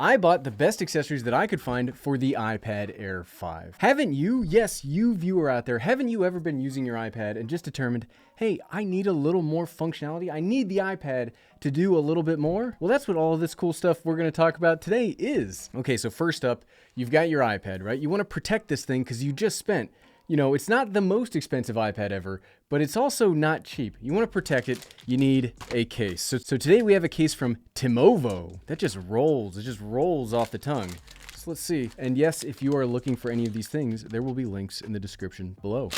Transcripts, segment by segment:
I bought the best accessories that I could find for the iPad Air 5. Haven't you? Yes, you viewer out there, haven't you ever been using your iPad and just determined, hey, I need a little more functionality. I need the iPad to do a little bit more? Well, that's what all of this cool stuff we're going to talk about today is. Okay, so first up, you've got your iPad, right? You want to protect this thing because you just spent, you know, it's not the most expensive iPad ever, but it's also not cheap. You want to protect it, you need a case. So today we have a case from Timovo. That just rolls, it just rolls off the tongue. So let's see. And yes, if you are looking for any of these things, there will be links in the description below.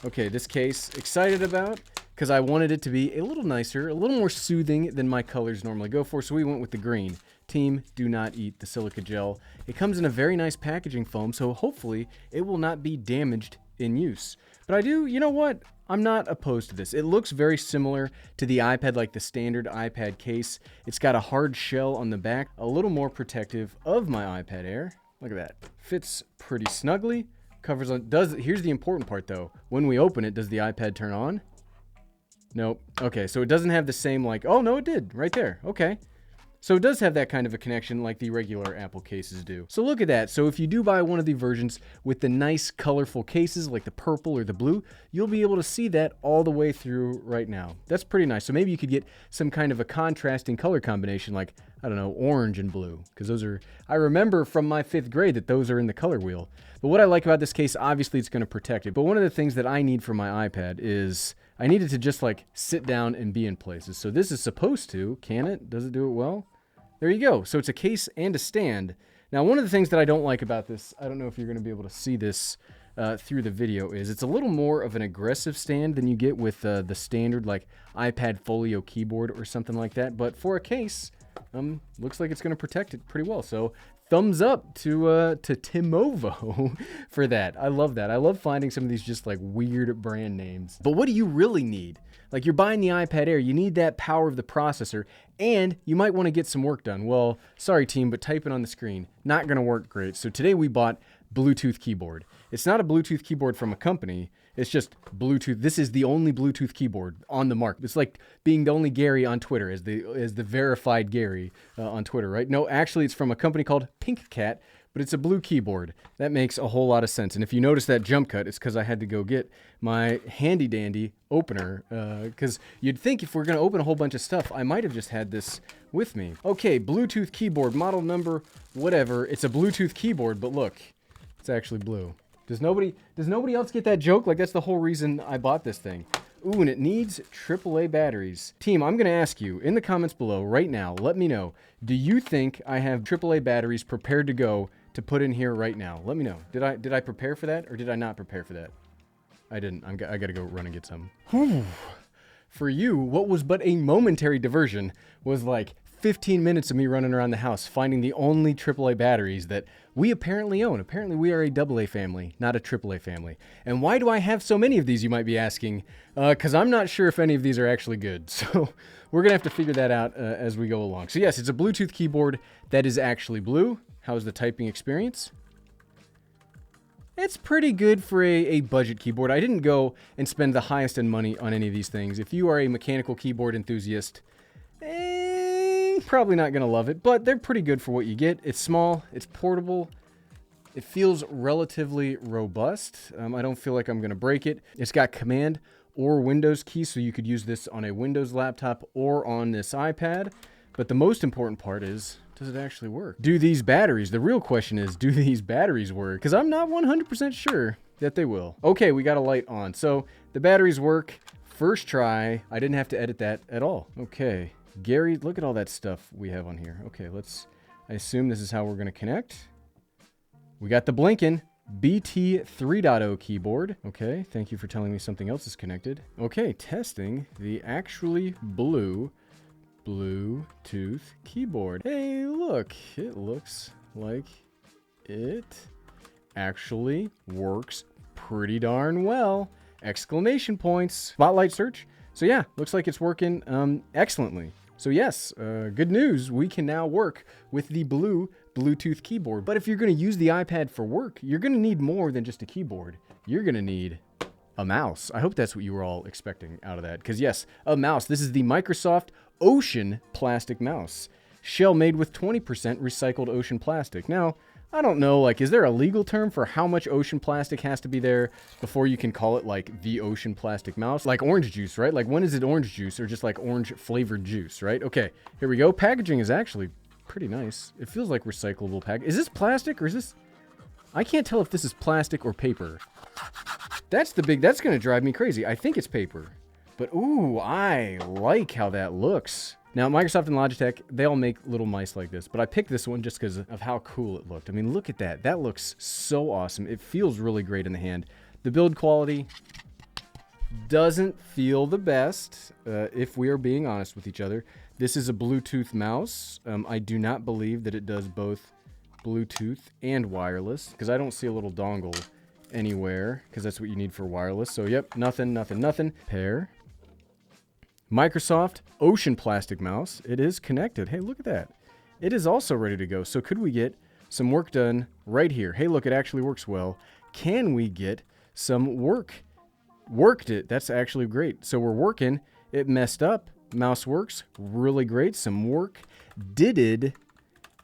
Okay, this case, excited about, because I wanted it to be a little nicer, a little more soothing than my colors normally go for, so we went with the green. Team, do not eat the silica gel. It comes in a very nice packaging foam, so hopefully it will not be damaged in use. But I do, you know what? I'm not opposed to this. It looks very similar to the iPad, like the standard iPad case. It's got a hard shell on the back, a little more protective of my iPad Air. Look at that. Fits pretty snugly. Covers on, here's the important part though. When we open it, does the iPad turn on? Nope. Okay, so it doesn't have the same like, oh no, it did right there. Okay. So it does have that kind of a connection like the regular Apple cases do. So look at that. So if you do buy one of the versions with the nice colorful cases like the purple or the blue, you'll be able to see that all the way through right now. That's pretty nice. So maybe you could get some kind of a contrasting color combination like, I don't know, orange and blue, because those are, I remember from my 5th grade that those are in the color wheel. But what I like about this case, obviously it's going to protect it. But one of the things that I need for my iPad is I need it to just like sit down and be in places. So this is supposed to, can it? Does it do it well? There you go. So it's a case and a stand. Now, one of the things that I don't like about this, I don't know if you're going to be able to see this through the video, is it's a little more of an aggressive stand than you get with the standard like iPad Folio keyboard or something like that. But for a case, looks like it's going to protect it pretty well. So thumbs up to Timovo for that. I love that. I love finding some of these just like weird brand names. But what do you really need? Like, you're buying the iPad Air, you need that power of the processor, and you might want to get some work done. Well, sorry team, but typing on the screen, not going to work great. So today we bought Bluetooth keyboard. It's not a Bluetooth keyboard from a company, it's just Bluetooth. This is the only Bluetooth keyboard on the market. It's like being the only Gary on Twitter, as the verified Gary on Twitter, right? No, actually it's from a company called Pink Cat, but it's a blue keyboard. That makes a whole lot of sense. And if you notice that jump cut, it's because I had to go get my handy dandy opener, because you'd think if we're going to open a whole bunch of stuff, I might have just had this with me. Okay, Bluetooth keyboard, model number, whatever. It's a Bluetooth keyboard, but look, it's actually blue. Does nobody else get that joke? Like, that's the whole reason I bought this thing. Ooh, and it needs AAA batteries. Team, I'm going to ask you in the comments below right now, let me know, do you think I have AAA batteries prepared to go to put in here right now? Let me know. Did I prepare for that, or did I not prepare for that? I didn't. I got to go run and get some. Whew. For you, what was but a momentary diversion was like 15 minutes of me running around the house finding the only AAA batteries that we apparently own. Apparently we are a AA family, not a AAA family. And why do I have so many of these, you might be asking? Because I'm not sure if any of these are actually good. So we're going to have to figure that out as we go along. So yes, it's a Bluetooth keyboard that is actually blue. How's the typing experience? It's pretty good for a budget keyboard. I didn't go and spend the highest end money on any of these things. If you are a mechanical keyboard enthusiast, probably not going to love it, but they're pretty good for what you get. It's small, it's portable, it feels relatively robust. I don't feel like I'm going to break it. It's got Command or Windows keys, so you could use this on a Windows laptop or on this iPad. But the most important part is, does it actually work? Do these batteries, the real question is, do these batteries work? Because I'm not 100% sure that they will. Okay, we got a light on. So the batteries work. First try. I didn't have to edit that at all. Okay. Gary, look at all that stuff we have on here. Okay, I assume this is how we're going to connect. We got the blinking BT 3.0 keyboard. Okay, thank you for telling me something else is connected. Okay, testing the actually blue Bluetooth keyboard. Hey, look, it looks like it actually works pretty darn well. Exclamation points. Spotlight search. So yeah, looks like it's working excellently. So yes, good news. We can now work with the blue Bluetooth keyboard. But if you're going to use the iPad for work, you're going to need more than just a keyboard. You're going to need a mouse. I hope that's what you were all expecting out of that. Because yes, a mouse. This is the Microsoft Ocean plastic mouse. shell made with 20% recycled ocean plastic. Now, I don't know, like, is there a legal term for how much ocean plastic has to be there before you can call it, like, the ocean plastic mouse? Like orange juice, right? Like, when is it orange juice or just, like, orange flavored juice, right? Okay, here we go. Packaging is actually pretty nice. It feels like recyclable pack. Is this plastic or is this... I can't tell if this is plastic or paper. That's going to drive me crazy. I think it's paper. But, ooh, I like how that looks. Now, Microsoft and Logitech, they all make little mice like this, but I picked this one just because of how cool it looked. I mean, look at that. That looks so awesome. It feels really great in the hand. The build quality doesn't feel the best, if we are being honest with each other. This is a Bluetooth mouse. I do not believe that it does both Bluetooth and wireless, because I don't see a little dongle anywhere, because that's what you need for wireless. So, yep, nothing. Pair. Microsoft Ocean Plastic Mouse. It is connected. Hey, look at that. It is also ready to go. So could we get some work done right here? Hey, look, it actually works well. Can we get some work? Worked it. That's actually great. So we're working. It messed up. Mouse works. Really great. Some work did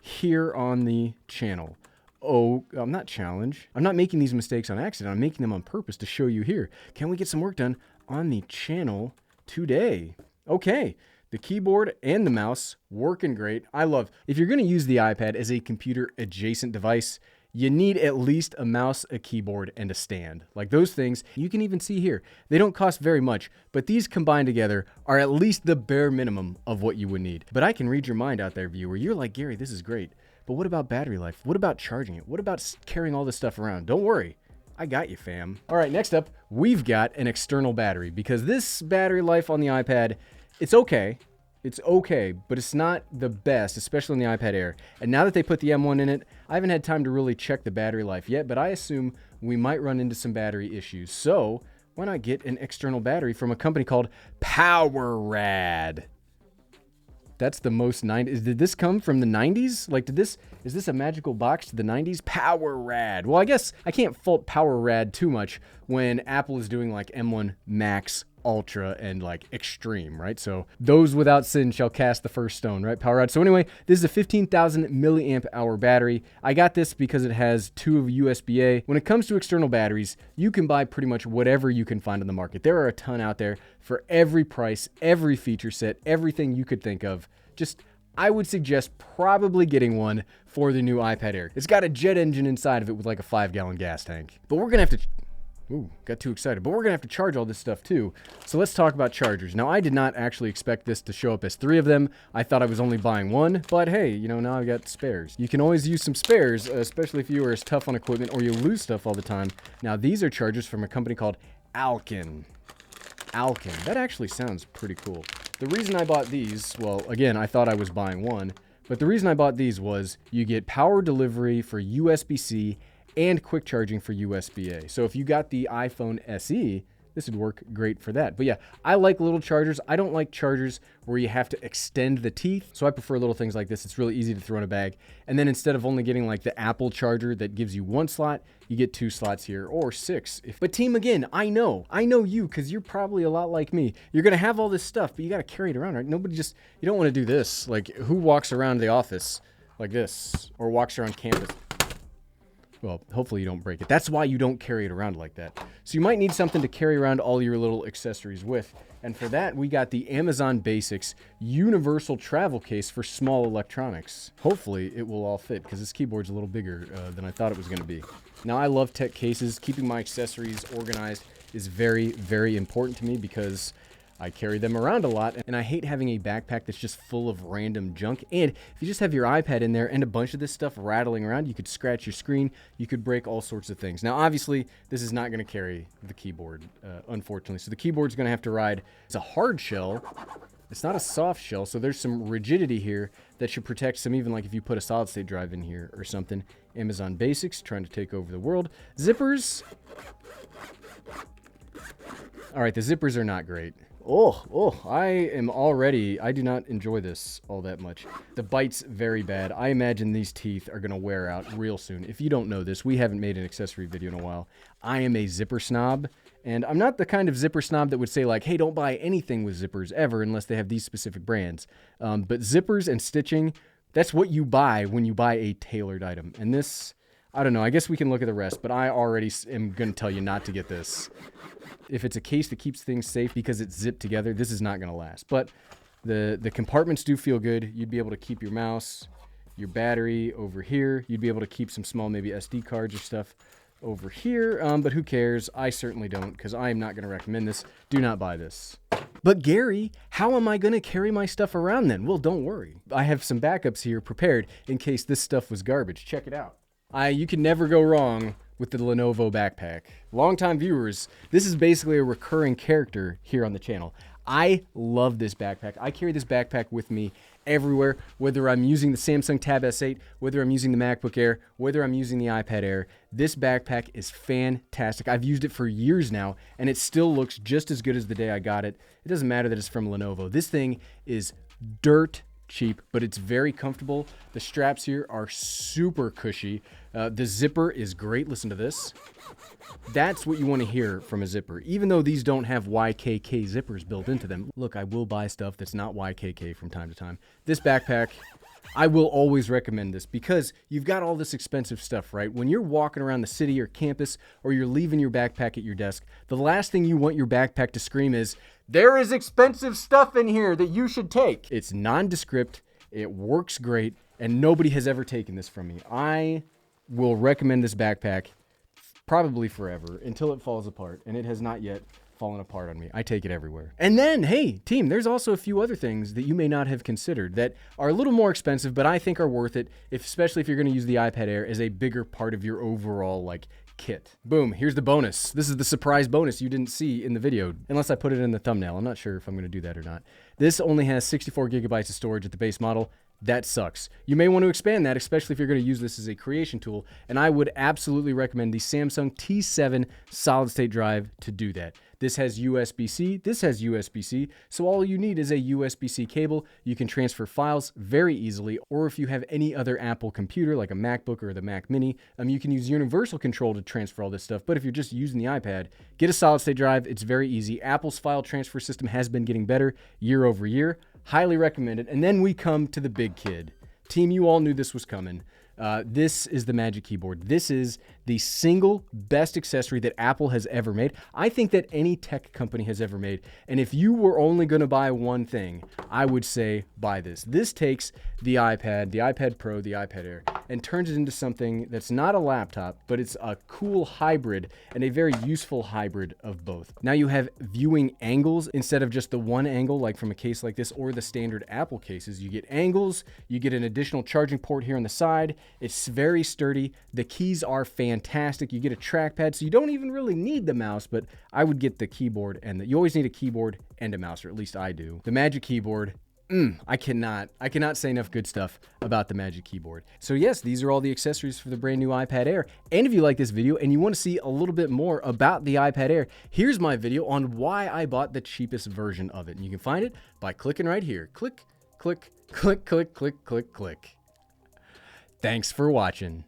here on the channel. Oh, I'm not challenged. I'm not making these mistakes on accident. I'm making them on purpose to show you here. Can we get some work done on the channel today? Okay, the keyboard and the mouse working great. I love, if you're going to use the iPad as a computer adjacent device, you need at least a mouse, a keyboard, and a stand. Like those things, you can even see here. They don't cost very much, but these combined together are at least the bare minimum of what you would need. But I can read your mind out there, viewer. You're like, Gary, this is great. But what about battery life? What about charging it? What about carrying all this stuff around? Don't worry. I got you, fam. All right, next up, we've got an external battery, because this battery life on the iPad, it's okay. It's okay, but it's not the best, especially on the iPad Air. And now that they put the M1 in it, I haven't had time to really check the battery life yet, but I assume we might run into some battery issues. So why not get an external battery from a company called PowerRad? That's the most 90s. Did this come from the 90s? Like, is this a magical box to the 90s? PowerRad. Well, I guess I can't fault PowerRad too much when Apple is doing like M1 Max, Ultra, and like Extreme, right? So those without sin shall cast the first stone, right? PowerRad. So anyway, this is a 15,000 milliamp hour battery. I got this because it has 2 of USB-A. When it comes to external batteries, you can buy pretty much whatever you can find on the market. There are a ton out there for every price, every feature set, everything you could think of. Just, I would suggest probably getting one for the new iPad Air. It's got a jet engine inside of it with like a 5-gallon gas tank. But we're gonna have to, ooh, got too excited. But we're gonna have to charge all this stuff too. So let's talk about chargers. Now, I did not actually expect this to show up as 3 of them. I thought I was only buying 1, but hey, you know, now I've got spares. You can always use some spares, especially if you are as tough on equipment or you lose stuff all the time. Now, these are chargers from a company called Alkin. That actually sounds pretty cool. The reason I bought these, well, again, I thought I was buying 1, but the reason I bought these was you get power delivery for USB-C and quick charging for USB-A. So if you got the iPhone SE, this would work great for that. But yeah, I like little chargers. I don't like chargers where you have to extend the teeth. So I prefer little things like this. It's really easy to throw in a bag. And then instead of only getting like the Apple charger that gives you 1 slot, you get 2 slots here, or 6. But team, again, I know you, because you're probably a lot like me. You're gonna have all this stuff, but you gotta carry it around, right? You don't wanna do this. Like, who walks around the office like this, or walks around campus? Well, hopefully you don't break it. That's why you don't carry it around like that. So you might need something to carry around all your little accessories with. And for that, we got the Amazon Basics Universal Travel Case for small electronics. Hopefully it will all fit, because this keyboard's a little bigger than I thought it was going to be. Now, I love tech cases. Keeping my accessories organized is very, very important to me, because I carry them around a lot, and I hate having a backpack that's just full of random junk. And if you just have your iPad in there and a bunch of this stuff rattling around, you could scratch your screen, you could break all sorts of things. Now, obviously, this is not going to carry the keyboard, unfortunately. So the keyboard's going to have to ride. It's a hard shell. It's not a soft shell, so there's some rigidity here that should protect some, even like if you put a solid-state drive in here or something. Amazon Basics, trying to take over the world. Zippers. All right, the zippers are not great. I do not enjoy this all that much. The bite's very bad. I imagine these teeth are going to wear out real soon. If you don't know this, we haven't made an accessory video in a while. I am a zipper snob, And I'm not the kind of zipper snob that would say like, hey, don't buy anything with zippers ever unless they have these specific brands. But zippers and stitching, that's what you buy when you buy a tailored item. And this, I don't know, I guess we can look at the rest, but I already am going to tell you not to get this. If it's a case that keeps things safe because it's zipped together, this is not going to last. But the compartments do feel good. You'd be able to keep your mouse, your battery over here. You'd be able to keep some small maybe SD cards or stuff over here, but who cares? I certainly don't, because I am not going to recommend this. Do not buy this. But Gary, how am I going to carry my stuff around then? Well, don't worry. I have some backups here prepared in case this stuff was garbage. Check it out. You can never go wrong with the Lenovo backpack. Longtime viewers, this is basically a recurring character here on the channel. I love this backpack. I carry this backpack with me everywhere, whether I'm using the Samsung Tab S8, whether I'm using the MacBook Air, whether I'm using the iPad Air. This backpack is fantastic. I've used it for years now, and it still looks just as good as the day I got it. It doesn't matter that it's from Lenovo. This thing is dirt cheap, but it's very comfortable. The straps here are super cushy. The zipper is great. Listen to this. That's what you want to hear from a zipper, even though these don't have YKK zippers built into them. Look, I will buy stuff that's not YKK from time to time. This backpack, I will always recommend this because you've got all this expensive stuff, right? When you're walking around the city or campus, or you're leaving your backpack at your desk, the last thing you want your backpack to scream is, "There is expensive stuff in here that you should take." It's nondescript, it works great, and nobody has ever taken this from me. I will recommend this backpack probably forever until it falls apart, and it has not yet fallen apart on me. I take it everywhere. And then, hey, team, there's also a few other things that you may not have considered that are a little more expensive, but I think are worth it, especially if you're going to use the iPad Air as a bigger part of your overall, kit. Boom, here's the bonus. This is the surprise bonus you didn't see in the video, unless I put it in the thumbnail. I'm not sure if I'm going to do that or not. This only has 64 gigabytes of storage at the base model. That sucks. You may want to expand that, especially if you're going to use this as a creation tool, and I would absolutely recommend the Samsung T7 solid-state drive to do that. This has USB-C, this has USB-C, so all you need is a USB-C cable. You can transfer files very easily, or if you have any other Apple computer, like a MacBook or the Mac Mini, you can use universal control to transfer all this stuff, but if you're just using the iPad, get a solid-state drive. It's very easy. Apple's file transfer system has been getting better year over year. Highly recommend it. And then we come to the big kid. Team, you all knew this was coming. This is the Magic Keyboard. This is the single best accessory that Apple has ever made. I think that any tech company has ever made. And if you were only going to buy one thing, I would say buy this. This takes the iPad Pro, the iPad Air, and turns it into something that's not a laptop, but it's a cool hybrid and a very useful hybrid of both. Now you have viewing angles instead of just the one angle, like from a case like this or the standard Apple cases. You get angles, you get an additional charging port here on the side. It's very sturdy. The keys are fantastic. You get a trackpad, so you don't even really need the mouse, but I would get the keyboard, and you always need a keyboard and a mouse, or at least I do. The Magic Keyboard, I cannot say enough good stuff about the Magic Keyboard. So yes, these are all the accessories for the brand new iPad Air. And if you like this video and you want to see a little bit more about the iPad Air, here's my video on why I bought the cheapest version of it. And you can find it by clicking right here. Click, click, click, click, click, click, click. Thanks for watching.